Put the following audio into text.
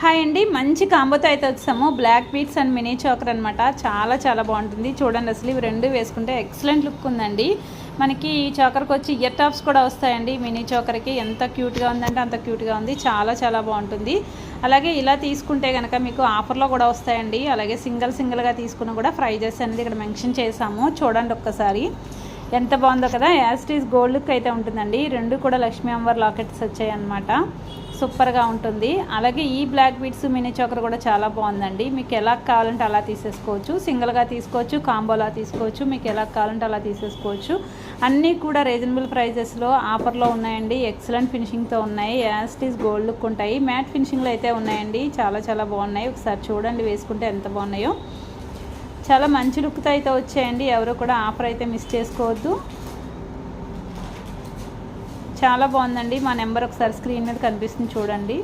Hi అండి, మంచి కాంబోతో అయితే వచ్చాము. Black beads and mini choker అనమాట. చాలా బాగుంటుంది. చూడండి, అసలు ఇవి రెండు వేసుకుంటే ఎక్సలెంట్ లుక్ ఉందండి. మనకి ఈ చోకర్కి వచ్చి ఇయర్ టాప్స్ కూడా వస్తాయండి. మినీ చోకర్కి ఎంత క్యూట్గా ఉందంటే అంత క్యూట్గా ఉంది. చాలా బాగుంటుంది. అలాగే ఇలా తీసుకుంటే కనుక మీకు ఆఫర్లో కూడా వస్తాయండి. అలాగే సింగిల్గా తీసుకున్న కూడా ప్రైజెస్ అనేది ఇక్కడ మెన్షన్ చేసాము. చూడండి ఒక్కసారి, ఎంత బాగుందో కదా. As it is gold look అయితే ఉంటుందండి. రెండు కూడా లక్ష్మీ అమ్మవారి లాకెట్స్ వచ్చాయి అన్నమాట. సూపర్గా ఉంటుంది. అలాగే ఈ బ్లాక్ బీడ్స్ మినీ చోకర్ కూడా చాలా బాగుందండి. మీకు ఎలా కావాలంటే అలా తీసేసుకోవచ్చు. సింగిల్గా తీసుకోవచ్చు, కాంబోలా తీసుకోవచ్చు. మీకు ఎలా కావాలంటే అలా తీసేసుకోవచ్చు. అన్నీ కూడా రీజనబుల్ ప్రైజెస్లో ఆఫర్లో ఉన్నాయండి. ఎక్సలెంట్ ఫినిషింగ్తో ఉన్నాయి. As it is gold look ఉంటాయి. మ్యాట్ ఫినిషింగ్లో అయితే ఉన్నాయండి. చాలా బాగున్నాయి. ఒకసారి చూడండి, వేసుకుంటే ఎంత బాగున్నాయో. చాలా మంచి లుక్తో అయితే వచ్చాయండి. ఎవరు కూడా ఆఫర్ అయితే మిస్ చేసుకోవద్దు. చాలా బాగుందండి. మా నెంబర్ ఒకసారి స్క్రీన్ మీద కనిపిస్తుంది, చూడండి.